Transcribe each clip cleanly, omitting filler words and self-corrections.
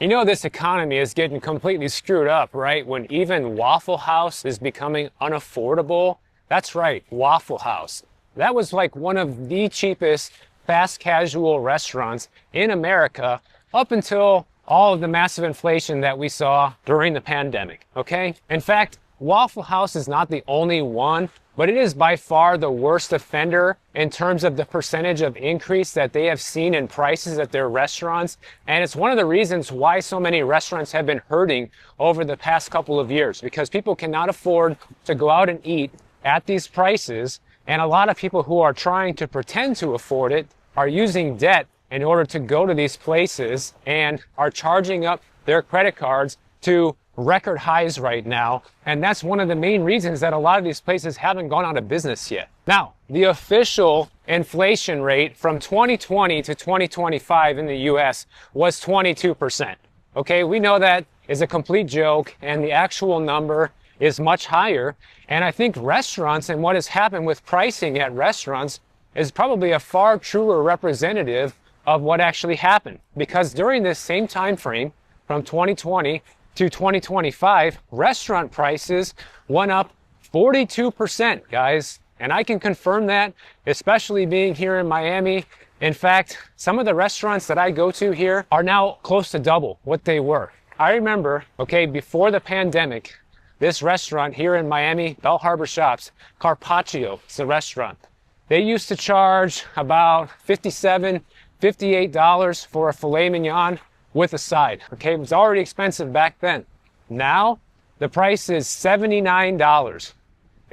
You know, this economy is getting completely screwed up, right? When even Waffle House is becoming unaffordable. That's right, Waffle House. That was like one of the cheapest fast casual restaurants in America up until all of the massive inflation that we saw during the pandemic, okay? In fact, Waffle House is not the only one, but it is by far the worst offender in terms of the percentage of increase that they have seen in prices at their restaurants. And it's one of the reasons why so many restaurants have been hurting over the past couple of years, because people cannot afford to go out and eat at these prices. And a lot of people who are trying to pretend to afford it are using debt in order to go to these places and are charging up their credit cards to record highs right now. And that's one of the main reasons that a lot of these places haven't gone out of business yet. Now, the official inflation rate from 2020 to 2025 in the US was 22%. Okay, we know that is a complete joke, and the actual number is much higher. And I think restaurants and what has happened with pricing at restaurants is probably a far truer representative of what actually happened. Because during this same time frame, from 2020 to 2025, restaurant prices went up 42%, guys. And I can confirm that, especially being here in Miami. In fact, some of the restaurants that I go to here are now close to double what they were. I remember, okay, before the pandemic, this restaurant here in Miami, Bell Harbor Shops, Carpaccio, it's a restaurant. They used to charge about $57, $58 for a filet mignon with a side. Okay, it was already expensive back then. Now, the price is $79.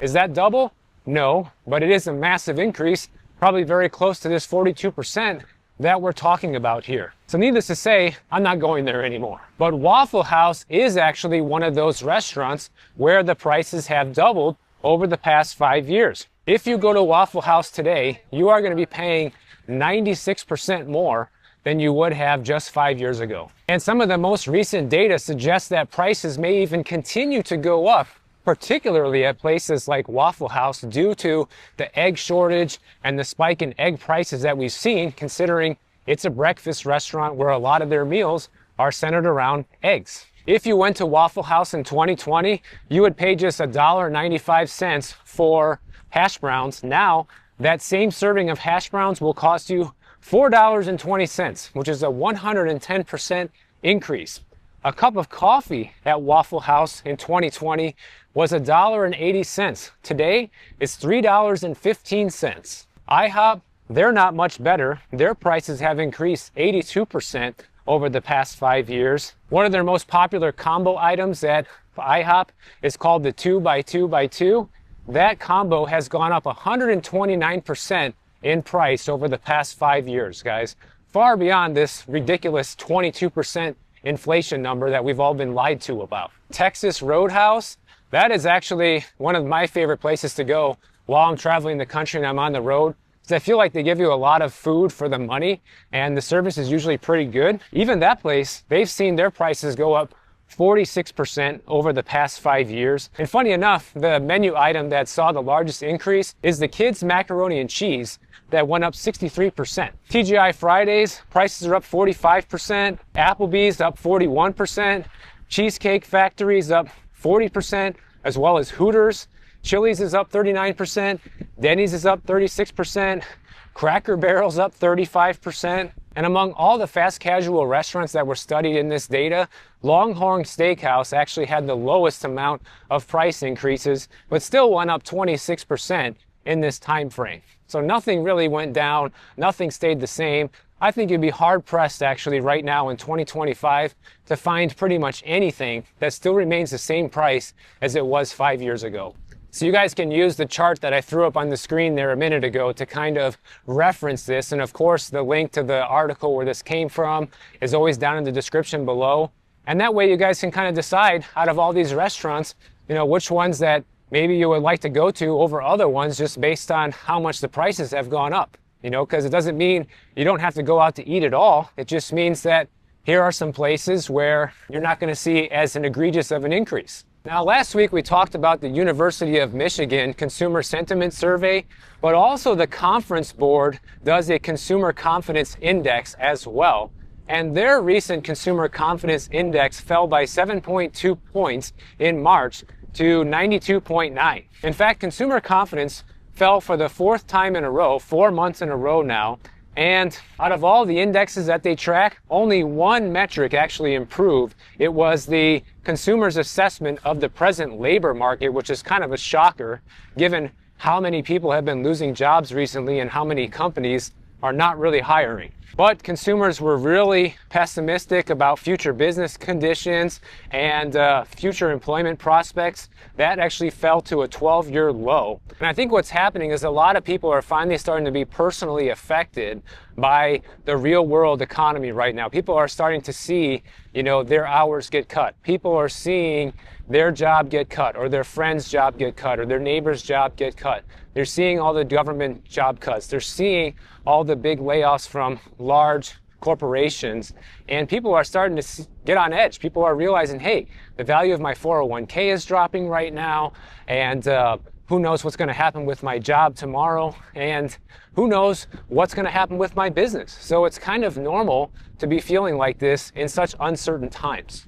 Is that double? No, but it is a massive increase, probably very close to this 42% that we're talking about here. So needless to say, I'm not going there anymore. But Waffle House is actually one of those restaurants where the prices have doubled over the past 5 years. If you go to Waffle House today, you are going to be paying 96% more than you would have just 5 years ago. And some of the most recent data suggests that prices may even continue to go up, particularly at places like Waffle House, due to the egg shortage and the spike in egg prices that we've seen, considering it's a breakfast restaurant where a lot of their meals are centered around eggs. If you went to Waffle House in 2020, you would pay just $1.95 for hash browns. Now, that same serving of hash browns will cost you $4.20, which is a 110% increase. A cup of coffee at Waffle House in 2020 was $1.80. Today, it's $3.15. IHOP, they're not much better. Their prices have increased 82% over the past 5 years. One of their most popular combo items at IHOP is called the 2x2x2. That combo has gone up 129% in price over the past 5 years, guys. Far beyond this ridiculous 22% inflation number that we've all been lied to about. Texas Roadhouse, that is actually one of my favorite places to go while I'm traveling the country and I'm on the road. Because I feel like they give you a lot of food for the money and the service is usually pretty good. Even that place, they've seen their prices go up 46% over the past 5 years. And funny enough, the menu item that saw the largest increase is the kids' macaroni and cheese that went up 63%. TGI Fridays, prices are up 45%. Applebee's up 41%. Cheesecake Factory's up 40%, as well as Hooters. Chili's is up 39%. Denny's is up 36%. Cracker Barrel's up 35%. And among all the fast casual restaurants that were studied in this data, Longhorn Steakhouse actually had the lowest amount of price increases, but still went up 26% in this time frame. So nothing really went down, nothing stayed the same. I think you'd be hard pressed actually right now in 2025 to find pretty much anything that still remains the same price as it was 5 years ago. So you guys can use the chart that I threw up on the screen there a minute ago to kind of reference this. And of course, the link to the article where this came from is always down in the description below. And that way you guys can kind of decide out of all these restaurants, you know, which ones that maybe you would like to go to over other ones just based on how much the prices have gone up. You know, because it doesn't mean you don't have to go out to eat at all. It just means that here are some places where you're not going to see as an egregious of an increase. Now, last week we talked about the University of Michigan Consumer Sentiment Survey, but also the Conference Board does a Consumer Confidence Index as well. and their recent consumer confidence index fell by 7.2 points in March to 92.9. In fact, consumer confidence fell for the fourth time in a row, 4 months in a row now. And out of all the indexes that they track, only one metric actually improved. It was the consumer's assessment of the present labor market, which is kind of a shocker given how many people have been losing jobs recently and how many companies are not really hiring. But consumers were really pessimistic about future business conditions and future employment prospects. That actually fell to a 12-year low. And I think what's happening is a lot of people are finally starting to be personally affected by the real world economy right now. People are starting to see, their hours get cut. People are seeing their job get cut, or their friend's job get cut, or their neighbor's job get cut. They're seeing all the government job cuts. They're seeing all the big layoffs from large corporations, and people are starting to get on edge. People are realizing, hey, the value of my 401k is dropping right now, and who knows what's going to happen with my job tomorrow, and who knows what's going to happen with my business. So it's kind of normal to be feeling like this in such uncertain times.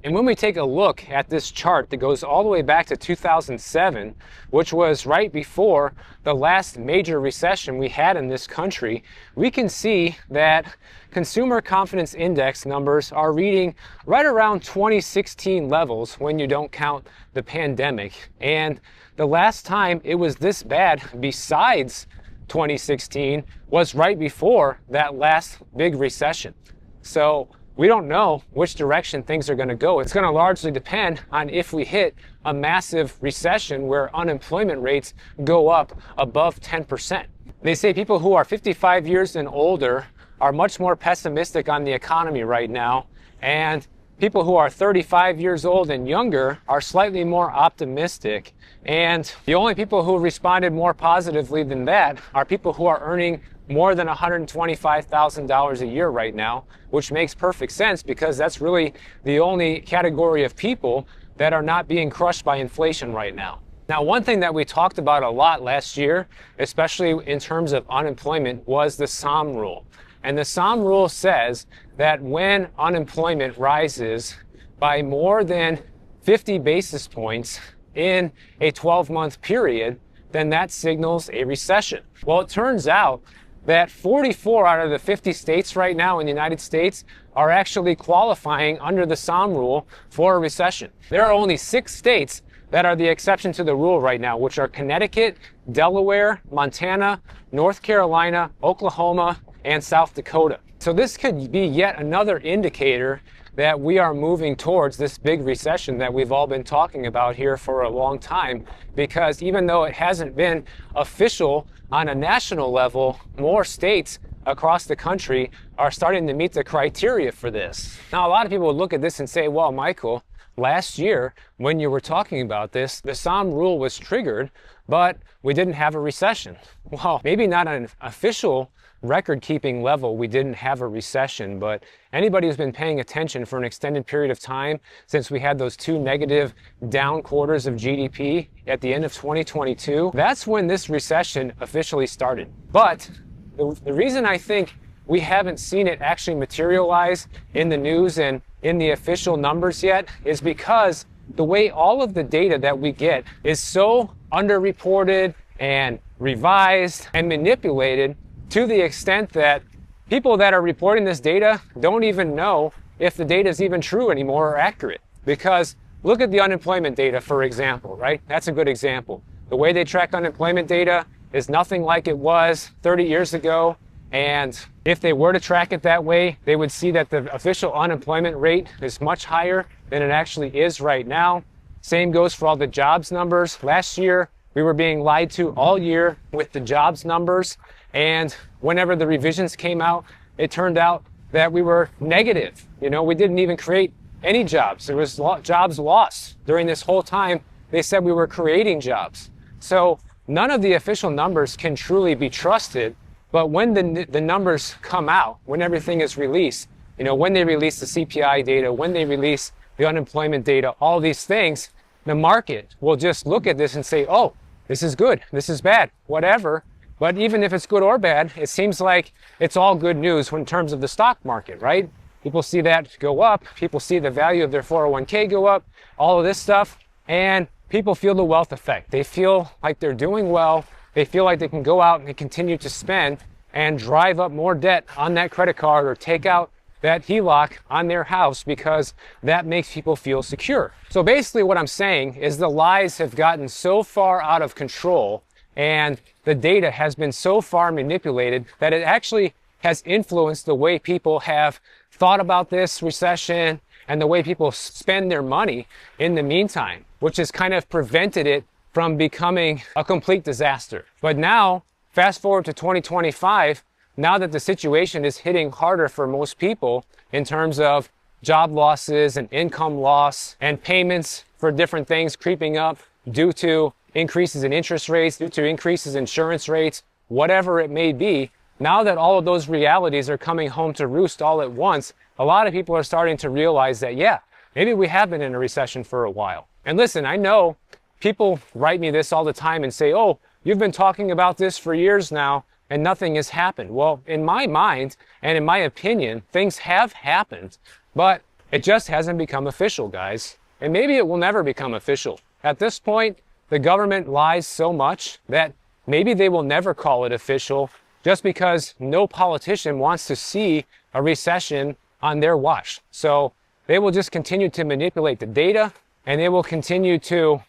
And when we take a look at this chart that goes all the way back to 2007, which was right before the last major recession we had in this country, we can see that consumer confidence index numbers are reading right around 2016 levels when you don't count the pandemic. And the last time it was this bad, besides 2016, was right before that last big recession. So we don't know which direction things are going to go. It's going to largely depend on if we hit a massive recession where unemployment rates go up above 10%. They say people who are 55 years and older are much more pessimistic on the economy right now, and people who are 35 years old and younger are slightly more optimistic. And the only people who responded more positively than that are people who are earning more than $125,000 a year right now, which makes perfect sense because that's really the only category of people that are not being crushed by inflation right now. Now, one thing that we talked about a lot last year, especially in terms of unemployment, was the SOM rule. And the SOM rule says that when unemployment rises by more than 50 basis points in a 12-month period, then that signals a recession. Well, it turns out that 44 out of the 50 states right now in the United States are actually qualifying under the SOM rule for a recession. There are only 6 states that are the exception to the rule right now, which are Connecticut, Delaware, Montana, North Carolina, Oklahoma, and South Dakota. So this could be yet another indicator that we are moving towards this big recession that we've all been talking about here for a long time, because even though it hasn't been official on a national level, more states across the country are starting to meet the criteria for this. Now, a lot of people would look at this and say, well, Michael, last year when you were talking about this, the SOM rule was triggered, but we didn't have a recession. Well, maybe not on an official record-keeping level, we didn't have a recession, but anybody who's been paying attention for an extended period of time since we had those 2 negative down quarters of GDP at the end of 2022, that's when this recession officially started. But the reason I think we haven't seen it actually materialize in the news and in the official numbers yet is because the way all of the data that we get is so underreported and revised and manipulated to the extent that people that are reporting this data don't even know if the data is even true anymore or accurate. Because look at the unemployment data, for example, right? That's a good example. The way they track unemployment data is nothing like it was 30 years ago. And if they were to track it that way, they would see that the official unemployment rate is much higher than it actually is right now. Same goes for all the jobs numbers. Last year, we were being lied to all year with the jobs numbers. And whenever the revisions came out, it turned out that we were negative. We didn't even create any jobs. There was jobs lost during this whole time. They said we were creating jobs. So none of the official numbers can truly be trusted. But when the numbers come out, when everything is released, when they release the CPI data, when they release the unemployment data, all these things, the market will just look at this and say, oh, this is good, this is bad, whatever. But even if it's good or bad, it seems like it's all good news in terms of the stock market, right? People see that go up, people see the value of their 401k go up, all of this stuff, and people feel the wealth effect. They feel like they're doing well, they feel like they can go out and continue to spend and drive up more debt on that credit card or take out that HELOC on their house because that makes people feel secure. So basically what I'm saying is the lies have gotten so far out of control and the data has been so far manipulated that it actually has influenced the way people have thought about this recession and the way people spend their money in the meantime, which has kind of prevented it from becoming a complete disaster. But now, fast forward to 2025, now that the situation is hitting harder for most people in terms of job losses and income loss and payments for different things creeping up due to increases in interest rates, due to increases in insurance rates, whatever it may be, now that all of those realities are coming home to roost all at once, a lot of people are starting to realize that, yeah, maybe we have been in a recession for a while. And listen, I know people write me this all the time and say, oh, you've been talking about this for years now and nothing has happened. Well, in my mind and in my opinion, things have happened, but it just hasn't become official, guys. And maybe it will never become official. At this point, the government lies so much that maybe they will never call it official just because no politician wants to see a recession on their watch. So they will just continue to manipulate the data and they will continue to,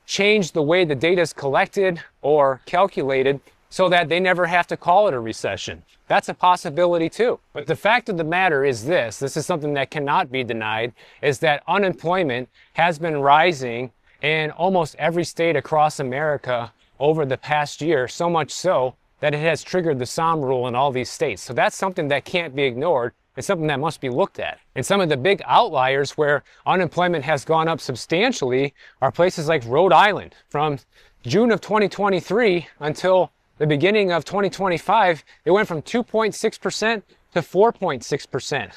change the way the data is collected or calculated so that they never have to call it a recession. That's a possibility too. But the fact of the matter is this is something that cannot be denied, is that unemployment has been rising in almost every state across America over the past year, so much so that it has triggered the SOM rule in all these states. So that's something that can't be ignored. It's something that must be looked at. And some of the big outliers where unemployment has gone up substantially are places like Rhode Island. From June of 2023 until the beginning of 2025, it went from 2.6% to 4.6%.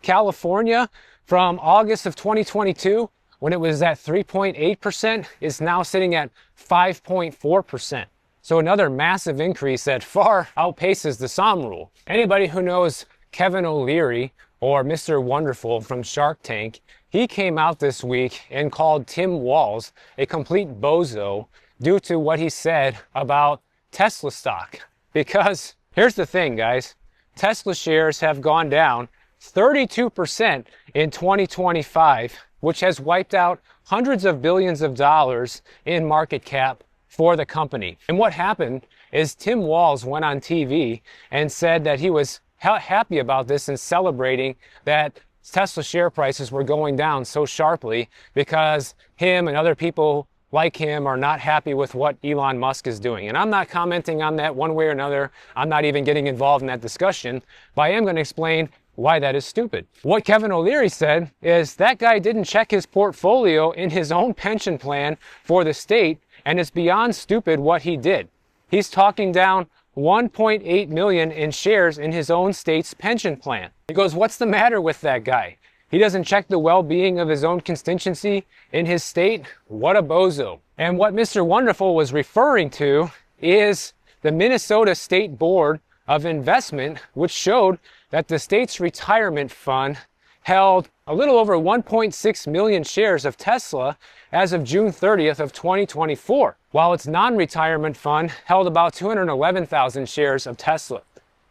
California, from August of 2022, when it was at 3.8%, is now sitting at 5.4%. So another massive increase that far outpaces the SOM rule. Anybody who knows Kevin O'Leary or Mr. Wonderful from Shark Tank, he came out this week and called Tim Walz a complete bozo due to what he said about Tesla stock. Because here's the thing, guys, Tesla shares have gone down 32% in 2025, which has wiped out hundreds of billions of dollars in market cap for the company. And what happened is Tim Walz went on TV and said that he was happy about this and celebrating that Tesla share prices were going down so sharply because him and other people like him are not happy with what Elon Musk is doing. And I'm not commenting on that one way or another. I'm not even getting involved in that discussion, but I am going to explain why that is stupid. What Kevin O'Leary said is that guy didn't check his portfolio in his own pension plan for the state, and it's beyond stupid what he did. He's talking down 1.8 million in shares in his own state's pension plan. He goes, what's the matter with that guy? He doesn't check the well-being of his own constituency in his state? What a bozo. And what Mr. Wonderful was referring to is the Minnesota State Board of Investment, which showed that the state's retirement fund held a little over 1.6 million shares of Tesla as of June 30th of 2024, while its non-retirement fund held about 211,000 shares of Tesla.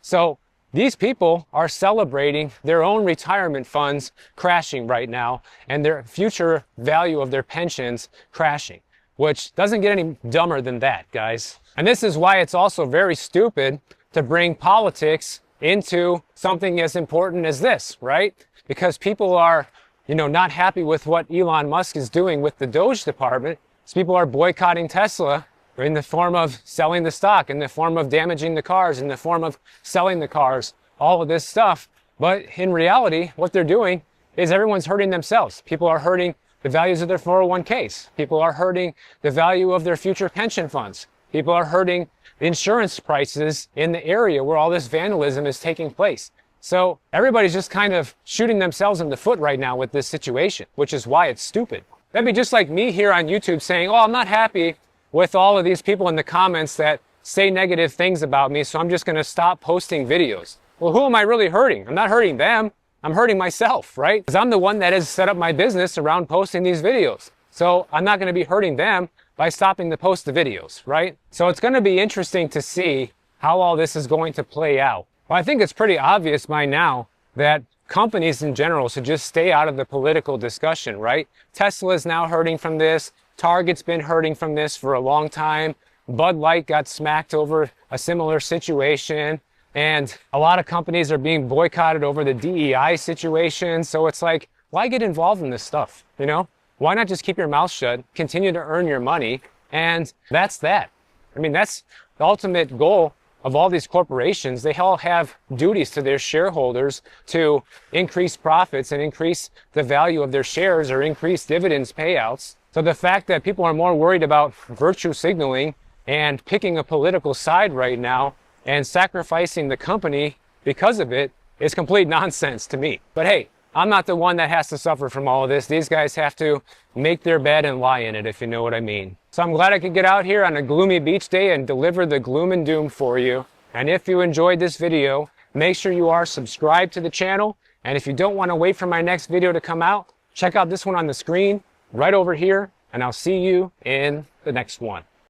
So these people are celebrating their own retirement funds crashing right now and their future value of their pensions crashing, which doesn't get any dumber than that, guys. And this is why it's also very stupid to bring politics into something as important as this, right? Because people are, not happy with what Elon Musk is doing with the Doge department. So people are boycotting Tesla in the form of selling the stock, in the form of damaging the cars, in the form of selling the cars, all of this stuff. But in reality, what they're doing is everyone's hurting themselves. People are hurting the values of their 401ks. People are hurting the value of their future pension funds. People are hurting the insurance prices in the area where all this vandalism is taking place. So everybody's just kind of shooting themselves in the foot right now with this situation, which is why it's stupid. That'd be just like me here on YouTube saying, oh, I'm not happy with all of these people in the comments that say negative things about me, so I'm just going to stop posting videos. Well, who am I really hurting? I'm not hurting them. I'm hurting myself, right? Because I'm the one that has set up my business around posting these videos. So I'm not going to be hurting them by stopping to post the videos, right? So it's going to be interesting to see how all this is going to play out. Well, I think it's pretty obvious by now that companies in general should just stay out of the political discussion, right? Tesla is now hurting from this. Target's been hurting from this for a long time. Bud Light got smacked over a similar situation. And a lot of companies are being boycotted over the DEI situation. So it's like, why get involved in this stuff? You know, why not just keep your mouth shut, continue to earn your money? And that's that. I mean, that's the ultimate goal of all these corporations. They all have duties to their shareholders to increase profits and increase the value of their shares or increase dividends payouts. So the fact that people are more worried about virtue signaling and picking a political side right now and sacrificing the company because of it is complete nonsense to me. But hey, I'm not the one that has to suffer from all of this. These guys have to make their bed and lie in it, if you know what I mean. So I'm glad I could get out here on a gloomy beach day and deliver the gloom and doom for you. And if you enjoyed this video, make sure you are subscribed to the channel. And if you don't want to wait for my next video to come out, check out this one on the screen right over here, and I'll see you in the next one.